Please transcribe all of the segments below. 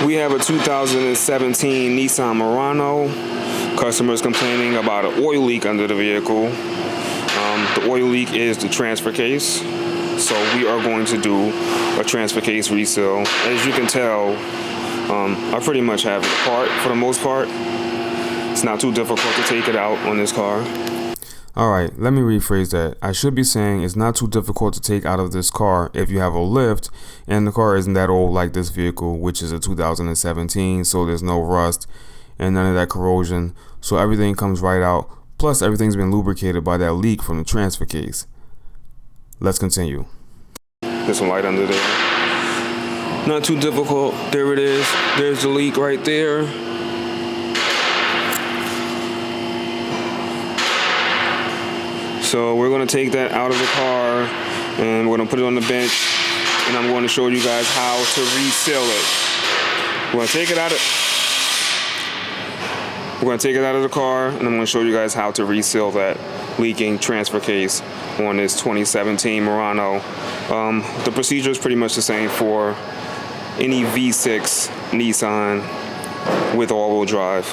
We have a 2017 Nissan Murano. Customers complaining about an oil leak under the vehicle. The oil leak is the transfer case. So we are going to do a transfer case reseal. As you can tell, I pretty much have it apart for the most part. It's not too difficult to take it out on this car. Alright, let me rephrase that. I should be saying it's not too difficult to take out of this car if you have a lift and the car isn't that old like this vehicle, which is a 2017, so there's no rust and none of that corrosion, so everything comes right out, plus everything's been lubricated by that leak from the transfer case. Let's continue. There's some light under there. Not too difficult. There it is. There's the leak right there. So we're going to take that out of the car and we're going to put it on the bench, and I'm going to show you guys how to reseal it. We're going to take it out of the car, and I'm going to show you guys how to reseal that leaking transfer case on this 2017 Murano. The procedure is pretty much the same for any V6 Nissan with all-wheel drive.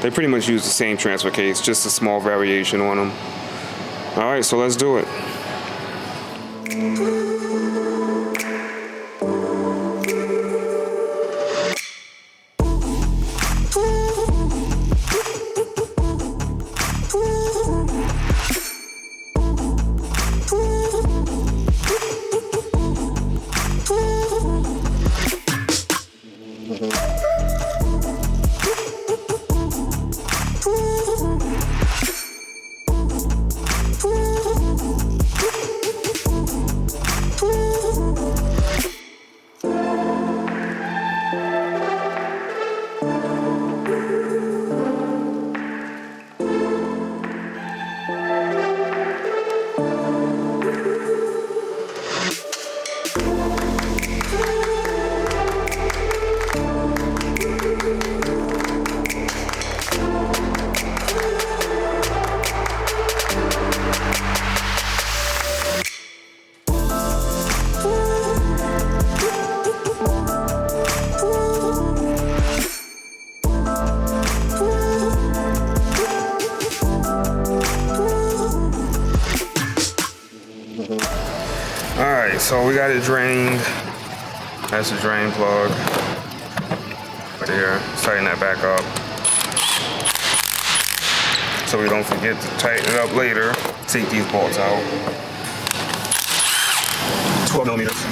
They pretty much use the same transfer case, just a small variation on them. All right, so let's do it. Alright, so we got it drained. That's the drain plug. Right there. Let's tighten that back up, so we don't forget to tighten it up later. Take these bolts out. 12 millimeters.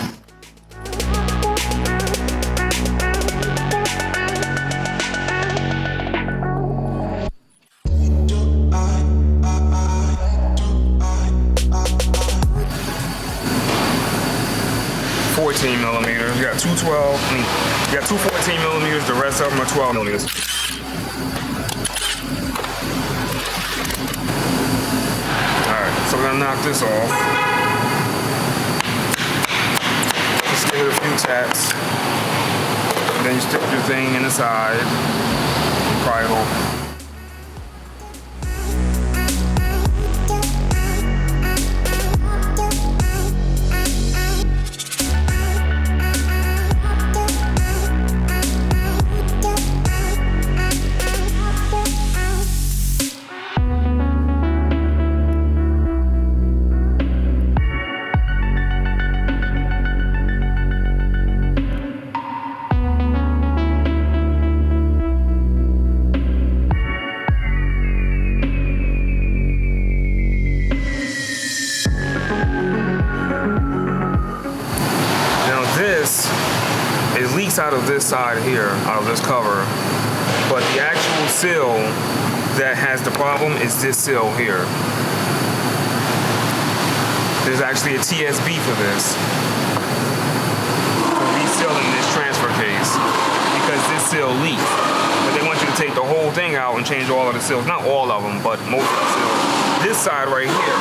Millimeters. You got two 12. You got two 14 millimeters. The rest of them are 12 millimeters. All right, so we're gonna knock this off. Just give it a few taps, and then you stick your thing in the side and pry it open. It leaks out of this side here, out of this cover, but the actual seal that has the problem is this seal here. There's actually a TSB for this, for resealing this transfer case, because this seal leaks. But they want you to take the whole thing out and change all of the seals. Not all of them, but most of the seals. This side right here,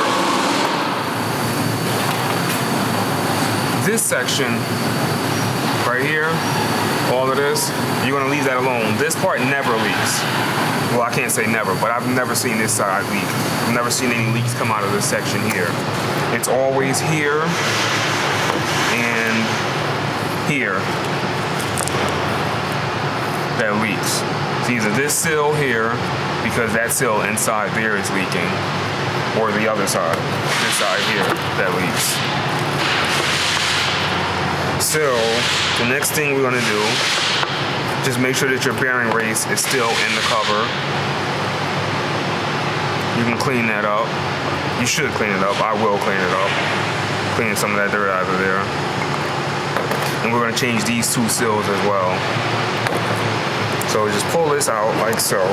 this section right here, all of this, you're gonna leave that alone. This part never leaks. Well, I can't say never, but I've never seen this side leak. I've never seen any leaks come out of this section here. It's always here and here. that leaks. It's either this seal here, because that seal inside there is leaking, or the other side, this side here, that leaks. So the next thing we're gonna do, just make sure that your bearing race is still in the cover. You can clean that up. You should clean it up. I will clean it up. Clean some of that dirt out of there. And we're gonna change these two seals as well. So just pull this out like so.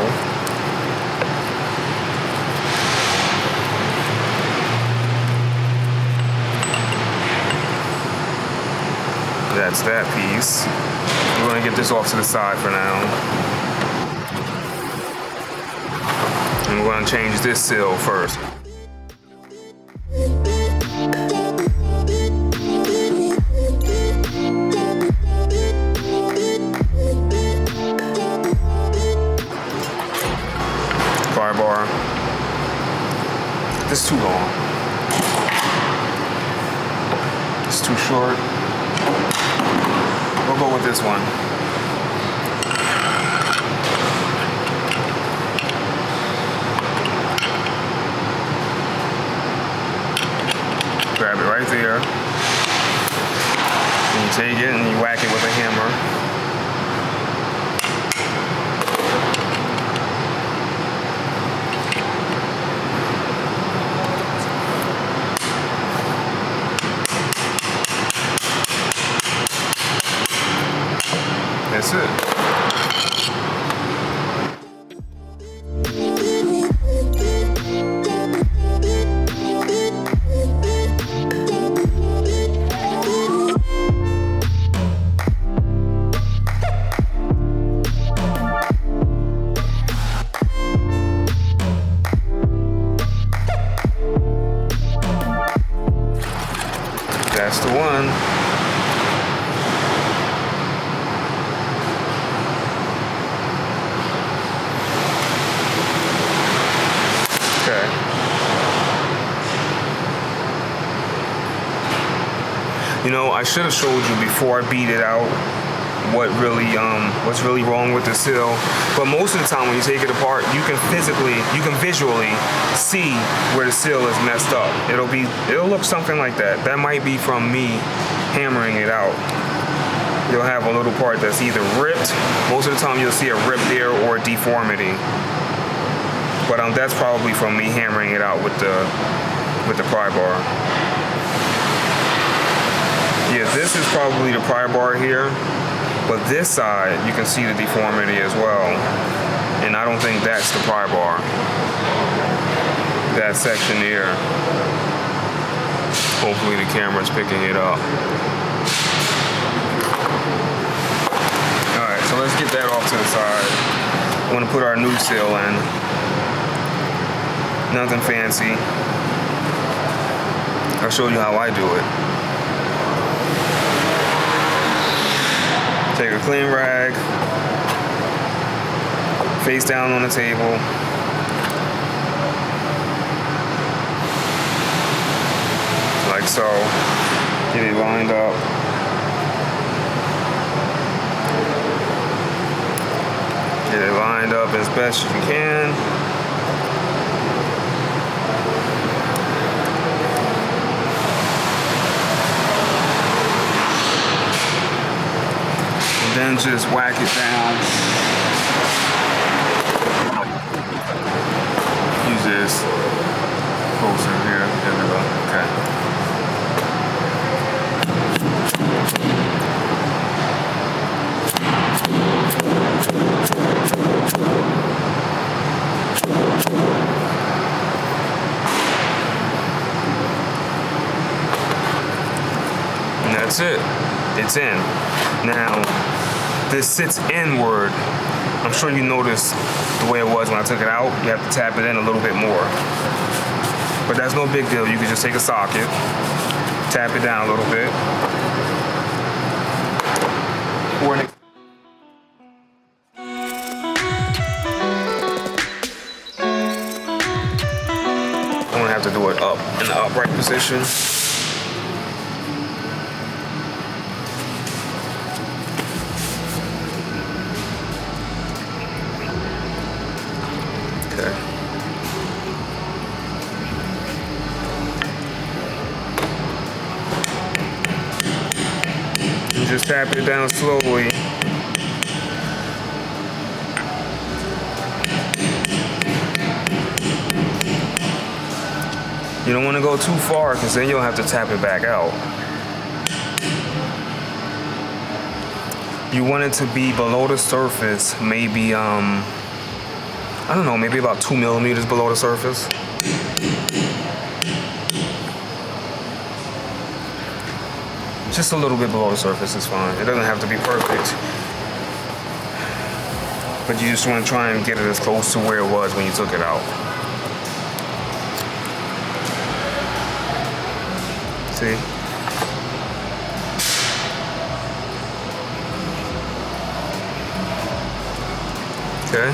That's that piece. We're gonna get this off to the side for now. And we're gonna change this seal first. Pry bar. This is too long. It's too short. We'll go with this one. Grab it right there. And you take it and you whack it with a hammer. That's it. That's the one. Okay. You know, I should have showed you before I beat it out what's really wrong with the seal. But most of the time when you take it apart, you can visually see where the seal is messed up. It'll look something like that. That might be from me hammering it out. You'll have a little part that's either ripped. Most of the time you'll see a rip there or a deformity. But that's probably from me hammering it out with the pry bar. Yeah, this is probably the pry bar here, but this side you can see the deformity as well. And I don't think that's the pry bar. That section here. Hopefully the camera's picking it up. Alright, so let's get that off to the side. I want to put our new seal in. Nothing fancy. I'll show you how I do it. Take a clean rag, face down on the table. Like so. Get it lined up. Get it lined up as best you can. Then just whack it down. Use this closer here. There we go. Okay. And that's it. It's in. Now, this sits inward. I'm sure you noticed the way it was when I took it out. You have to tap it in a little bit more. But that's no big deal. You can just take a socket, tap it down a little bit. I'm gonna have to do it up in the upright position. just tap it down slowly. You don't want to go too far because then you'll have to tap it back out. You want it to be below the surface, maybe, I don't know, maybe about 2 millimeters below the surface. Just a little bit below the surface is fine. It doesn't have to be perfect. But you just want to try and get it as close to where it was when you took it out. See? Okay.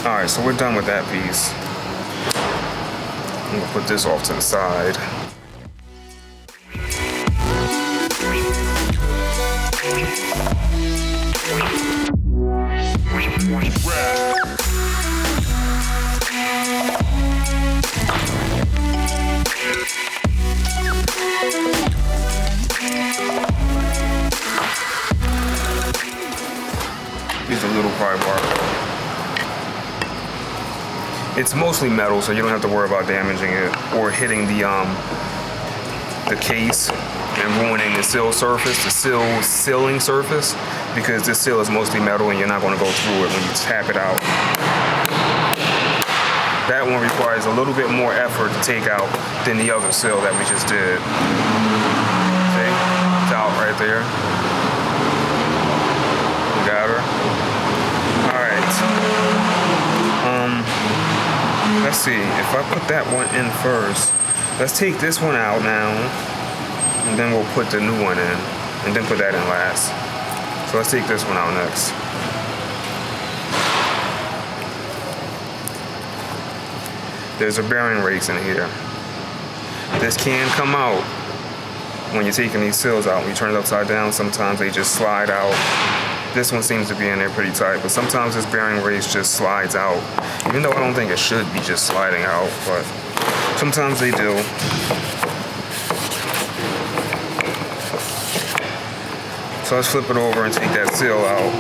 Alright, so we're done with that piece. I'm gonna put this off to the side. Use a little pry bar. It's mostly metal, so you don't have to worry about damaging it or hitting the case and ruining the seal surface, the sealing surface, because this seal is mostly metal and you're not going to go through it when you tap it out. That one requires a little bit more effort to take out than the other seal that we just did. See? It's out right there. You got her? Alright. Let's see. If I put that one in first, let's take this one out now. And then we'll put the new one in. And then put that in last. So let's take this one out next. There's a bearing race in here. This can come out when you're taking these seals out. When you turn it upside down, sometimes they just slide out. This one seems to be in there pretty tight, but sometimes this bearing race just slides out. Even though I don't think it should be just sliding out, but sometimes they do. So let's flip it over and take that seal out.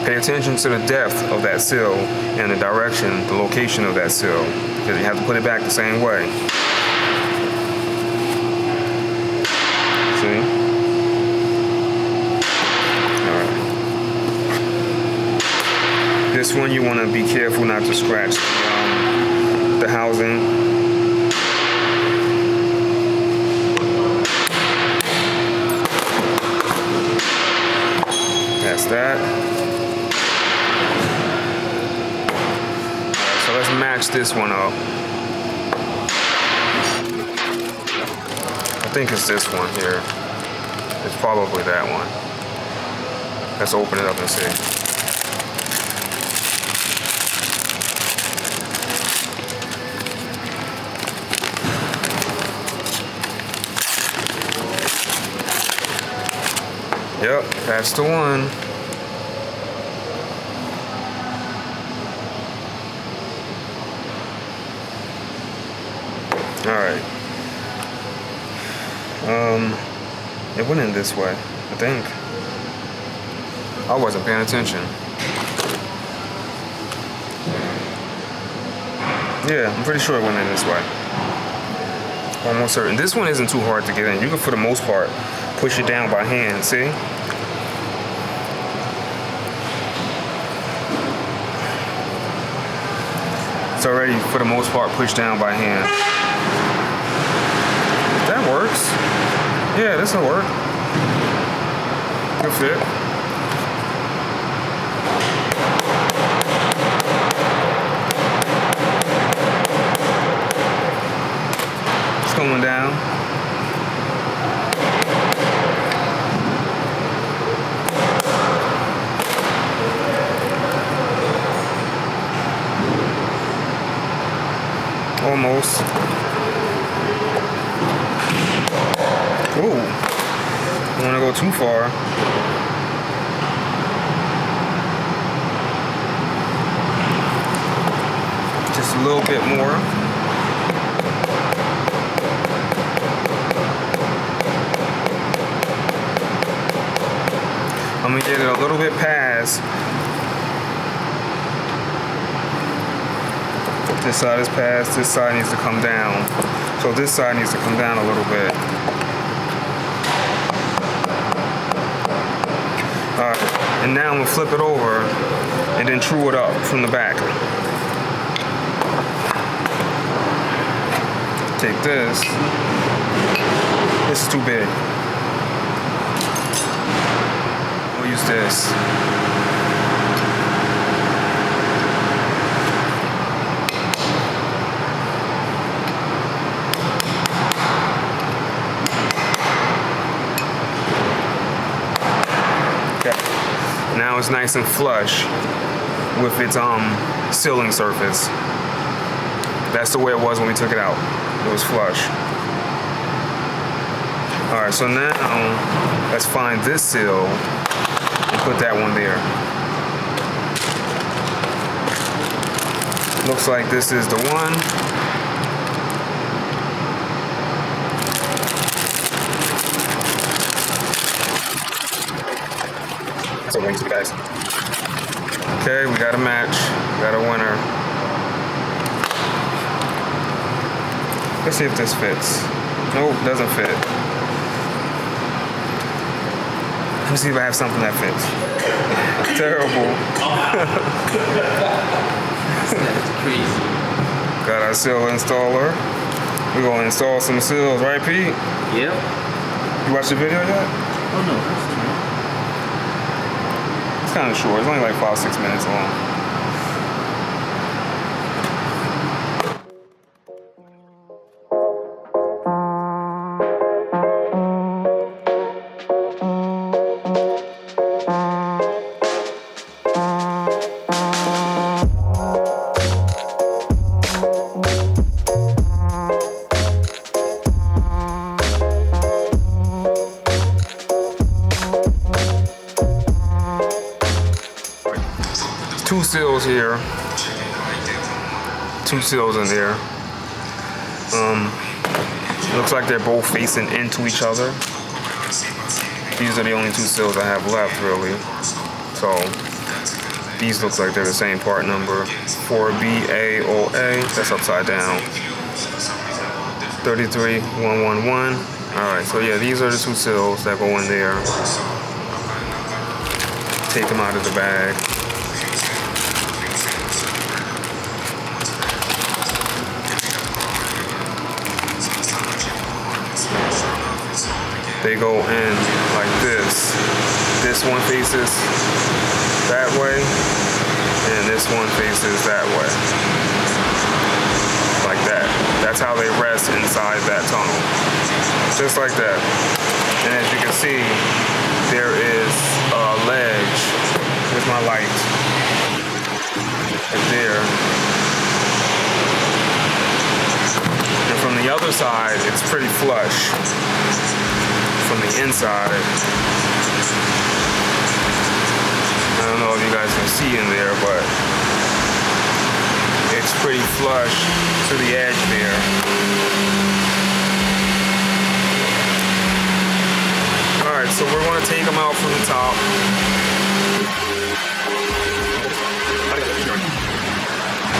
Pay attention to the depth of that seal and the direction, the location of that seal, because you have to put it back the same way. See? Alright. This one you want to be careful not to scratch the housing. That's that. So let's match this one up. I think it's this one here. It's probably that one. Let's open it up and see. Yep, that's the one. Alright. It went in this way, I think. I wasn't paying attention. Yeah, I'm pretty sure it went in this way. Almost certain. This one isn't too hard to get in. You can, for the most part, push it down by hand, see? It's already, for the most part, pushed down by hand. That works. Yeah, this'll work. Good fit. It's going down. Almost. Ooh. Don't want to go too far. Just a little bit more. little bit past. This side is past, this side needs to come down. So this side needs to come down a little bit. Alright, and now I'm gonna flip it over and then true it up from the back. Take this. This is too big. We'll use this. Now it's nice and flush with its sealing surface. That's the way it was when we took it out. It was flush. Alright, so now let's find this seal and put that one there. Looks like this is the one. So wings to you guys. Okay, we got a match. We got a winner. Let's see if this fits. Nope, doesn't fit. Let me see if I have something that fits. Terrible. That's crazy. Got our seal installer. We're gonna install some seals, right, Pete? Yep. You watched the video yet? Oh no, that's true. It's kind of short. It's only like 5-6 minutes long. Two seals here. Two seals in there. Looks like they're both facing into each other. These are the only two seals I have left, really. So these look like they're the same part number. 4BAOA. That's upside down. 33111. All right. So yeah, these are the two seals that go in there. Take them out of the bag. They go in like this. This one faces that way, and this one faces that way. Like that. That's how they rest inside that tunnel. Just like that. And as you can see, there is a ledge. Here's my light. Right there. And from the other side, it's pretty flush. From the inside, I don't know if you guys can see in there, but it's pretty flush to the edge there. Alright, so we're going to take them out from the top.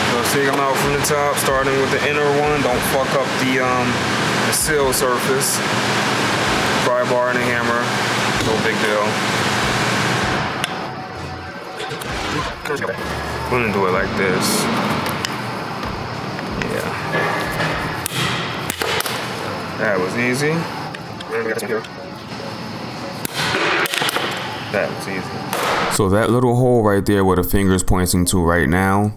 So let's take them out from the top, starting with the inner one. Don't fuck up the seal surface. Pry bar and a hammer, no big deal. I'm gonna do it like this. Yeah. That was easy. That was easy. So that little hole right there where the finger's pointing to right now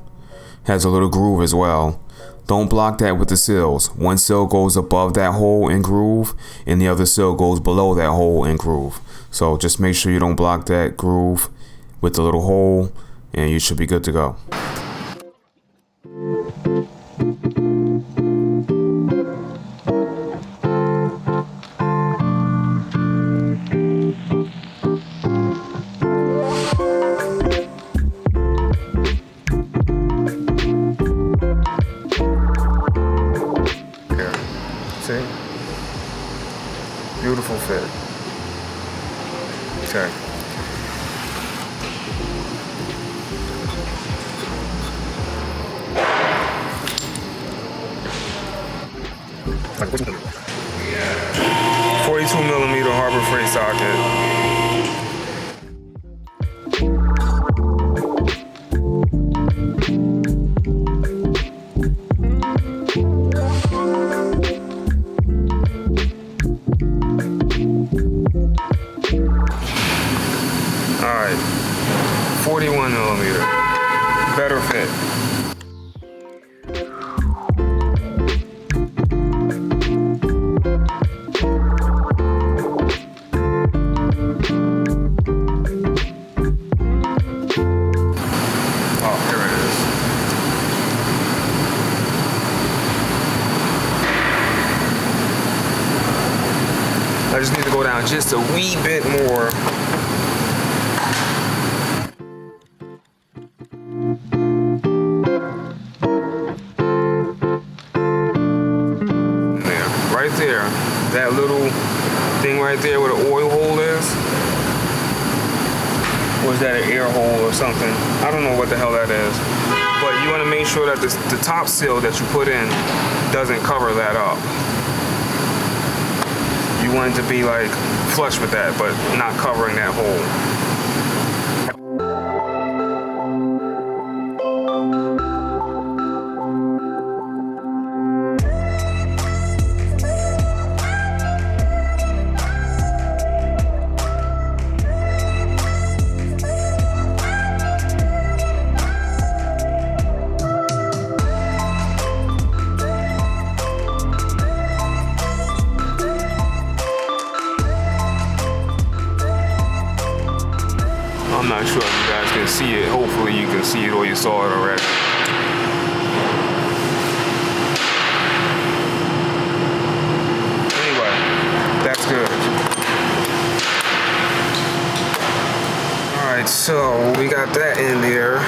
has a little groove as well. Don't block that with the seals. One seal goes above that hole and groove, and the other seal goes below that hole and groove. So just make sure you don't block that groove with the little hole, and you should be good to go. See? Beautiful fit. Okay. 42mm Harbor Freight socket. Alright, 41mm, better fit. Oh, here it is. I just need to go down just a wee bit more. Right there, that little thing right there where the oil hole is, or is that an air hole or something? I don't know what the hell that is, but you want to make sure that the top seal that you put in doesn't cover that up. You want it to be like flush with that, but not covering that hole. I'm not sure if you guys can see it. Hopefully you can see it or you saw it already. Anyway, that's good. Alright, so we got that in there.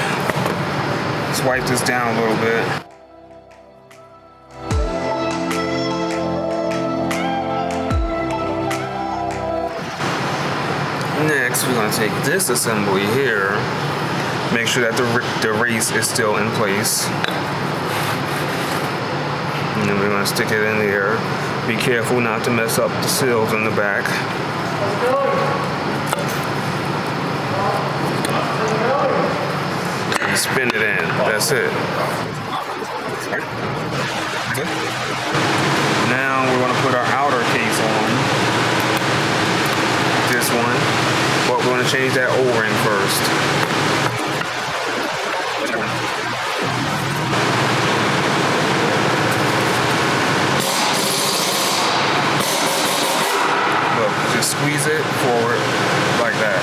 Let's wipe this down a little bit. Next, we're going to take this assembly here, make sure that the race is still in place. And then we're going to stick it in there. Be careful not to mess up the seals in the back. And spin it in. That's it. Now we're going to put our outer case on. This one. But we're going to change that O-ring first. Look, just squeeze it forward like that.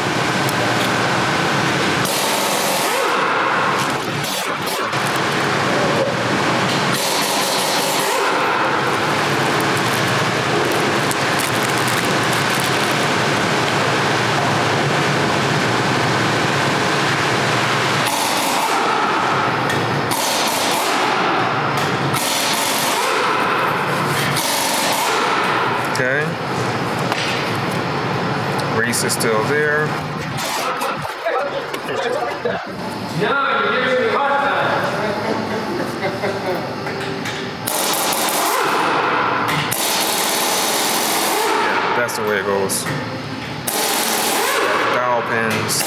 Okay. Race is still there. Yeah, that's the way it goes. Dowel pins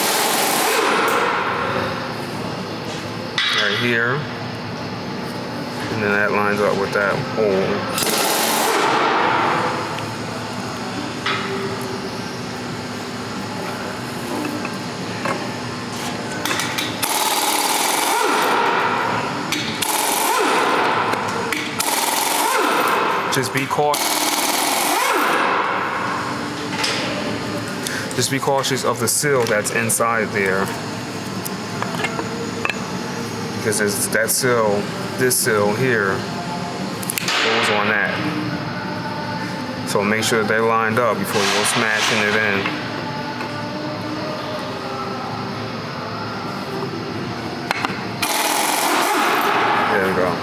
right here. And then that lines up with that hole. Just be cautious. Just be cautious of the seal that's inside there, because it's that seal, this seal here, goes on that. So make sure that they're lined up before you go smashing it in. There we go.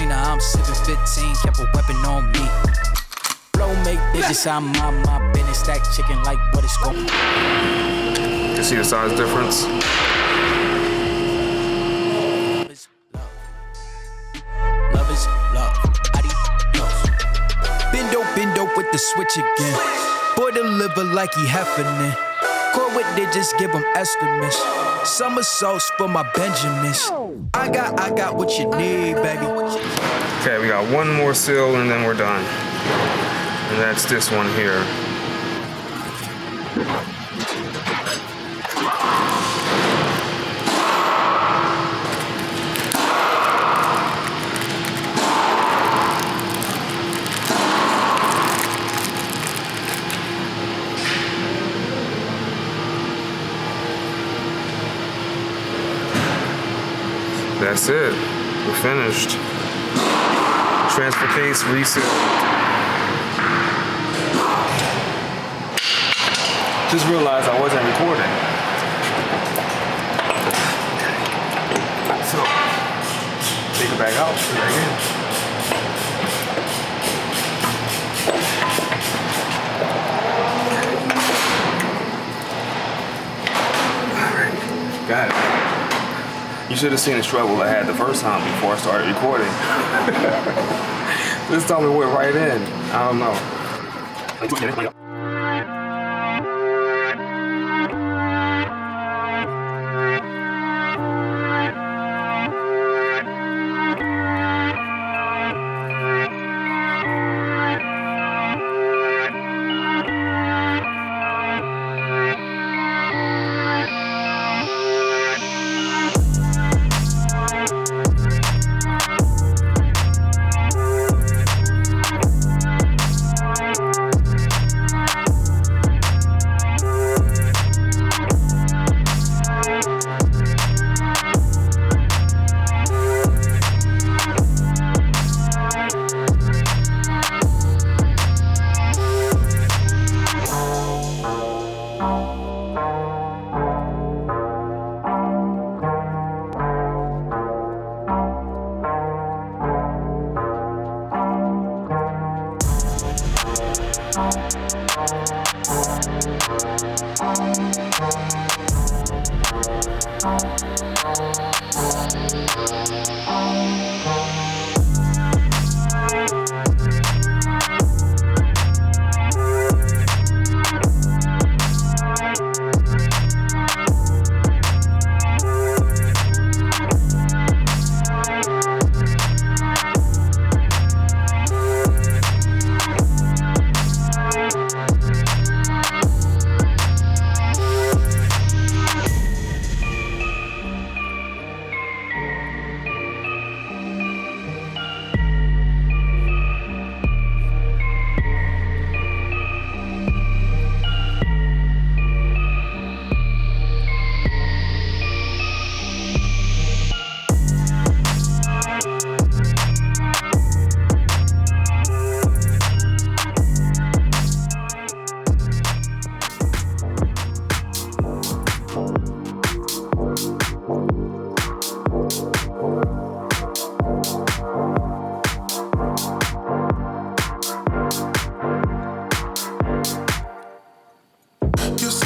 I'm 715, kept a weapon on me. Flow make bitches, I'm my business. Stack chicken like what it's going. You see the size difference? switch again. Boy deliver like he heffernan. Core with digits, give him estimates. Somersaults for my Benjamins. I got what you need, baby. Okay, we got one more seal and then we're done. And that's this one here. That's it. We're finished. Transfer case reseal. Just realized I wasn't recording. So, take it back out. Put it back in. Alright. Got it. You should have seen the struggle I had the first time before I started recording. This time it went right in. I don't know.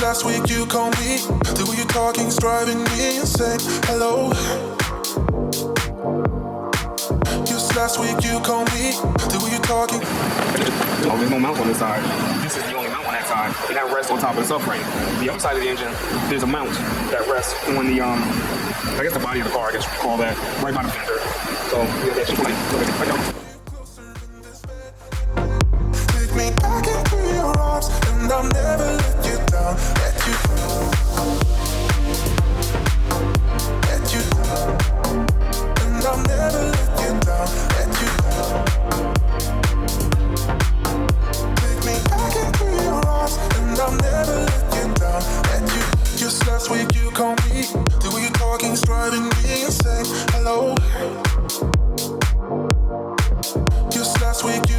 Last week you called me, the way you're talking's driving me insane. Hello. Just last week you called me, the way you're talking. Oh, there's no mount on this side. This is the only mount on that side. And that rests on top of the subframe. The other side of the engine, there's a mount that rests on the I guess the body of the car, I guess you call that, right by the fender. So yeah, that's just like right now. Take me back into your arms, and I'll never let you down. Let you down. And I'll never let you down. Let you down. Take me back into your arms, and I'll never let you down. Let you. Just last week you called me, the way you're talking's driving me insane. Hello. Just last week you